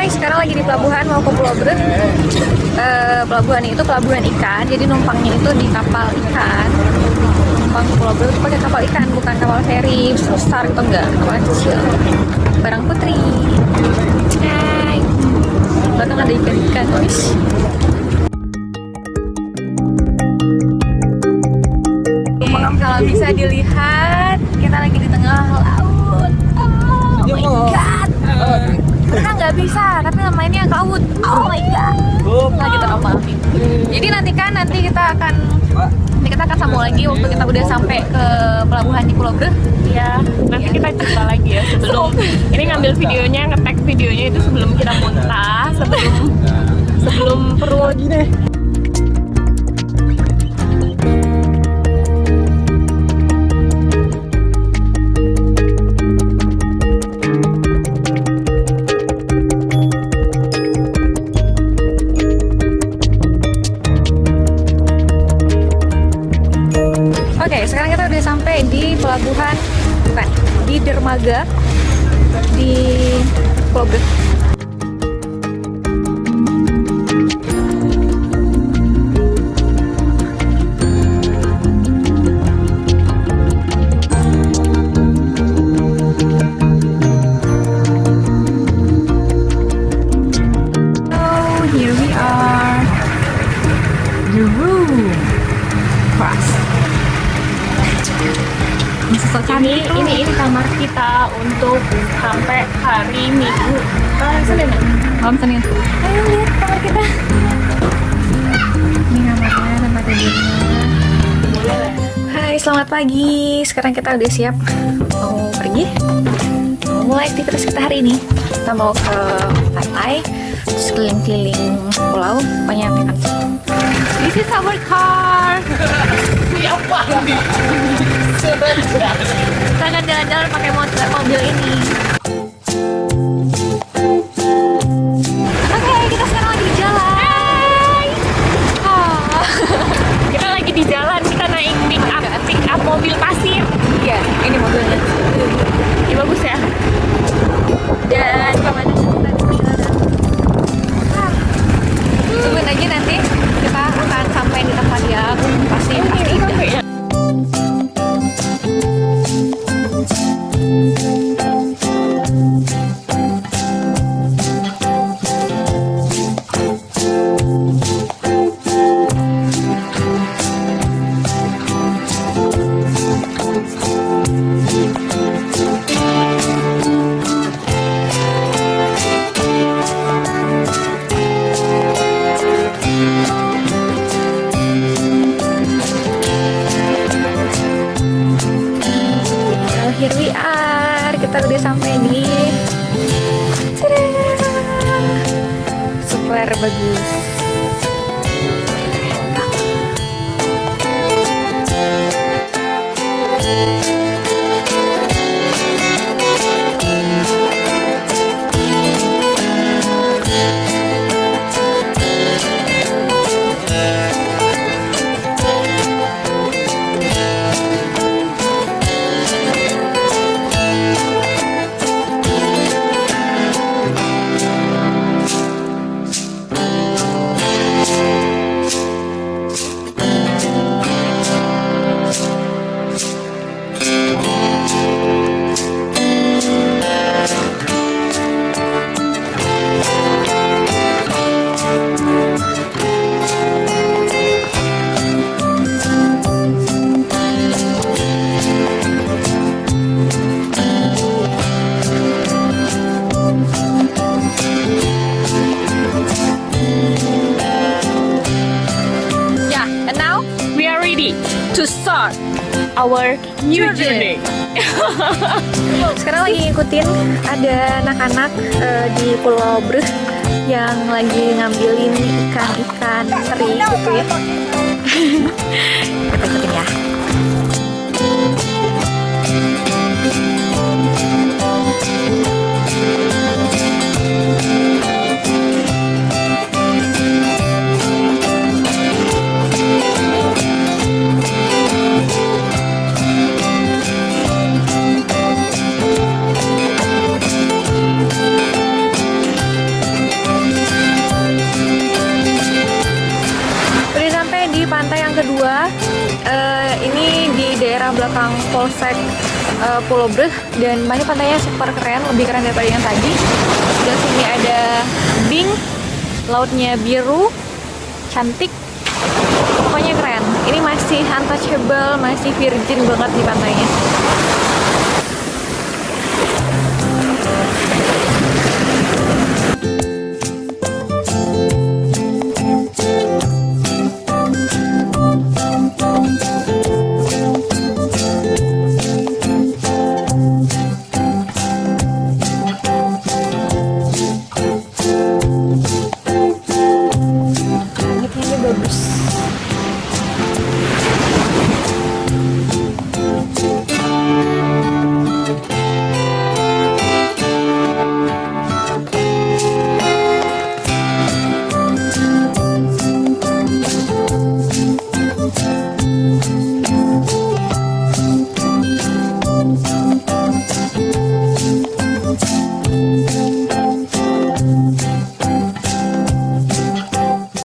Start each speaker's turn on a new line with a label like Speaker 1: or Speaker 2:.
Speaker 1: Hai, sekarang lagi di pelabuhan mau ke Pulau Brut. Pelabuhan itu pelabuhan ikan, jadi numpangnya itu di kapal ikan. Numpang ke Pulau Brut pakai kapal ikan, bukan kapal feri besar gitu, enggak, kapal kecil. Barang Putri. Hai. Belakang ada ikan-ikan, guys. Kalau bisa dilihat, kita lagi di tengah laut. Oh my god. Kita nggak bisa, tapi mainnya ke laut. Oh my god. Lagi terombang-ambing. Jadi nanti kita akan sambung lagi waktu kita udah sampai ke pelabuhan di Pulau Brut.
Speaker 2: Ya, nanti kita coba lagi ya sebelum ini ngambil videonya, nge-tag videonya itu sebelum kita muntah, sebelum perut gini.
Speaker 1: Oke, sekarang kita udah sampai di pelabuhan, bukan, di dermaga di Pulau Brut. So, here we are, the room. Cross.
Speaker 2: Ini kamar kita untuk sampai hari Minggu. Senin ya?
Speaker 1: Malam Senin. Ayo lihat kamar kita. Ini kamarnya, tempat tidurnya. Hai, selamat pagi. Sekarang kita udah siap mau pergi. Mau mulai aktivitas kita hari ini. Kita mau ke pantai, terus keliling-keliling pulau, banyak kan. This is our car. Kita akan jalan-jalan pakai mobil ini. Oke, kita sekarang lagi di jalan.
Speaker 2: Kita lagi di jalan, kita naik pick up mobil pasir.
Speaker 1: Iya, ini mobilnya.
Speaker 2: Ini bagus ya.
Speaker 1: Dan kemana kita di jalan? Tungguin aja nanti kita akan sampai di tempat yang pasti indah. Here we are, kita udah sampai di super bagus.
Speaker 2: To start our new journey.
Speaker 1: Sekarang lagi ngikutin ada anak-anak di Pulau Brut yang lagi ngambilin ikan-ikan teri gitu ya. Kita ikutin ya. daerah belakang Polsek Pulau Breh, dan ini pantainya super keren, lebih keren daripada yang tadi. Di sini ada Bing, lautnya biru, cantik, pokoknya keren. Ini masih untouchable, masih virgin banget di pantainya.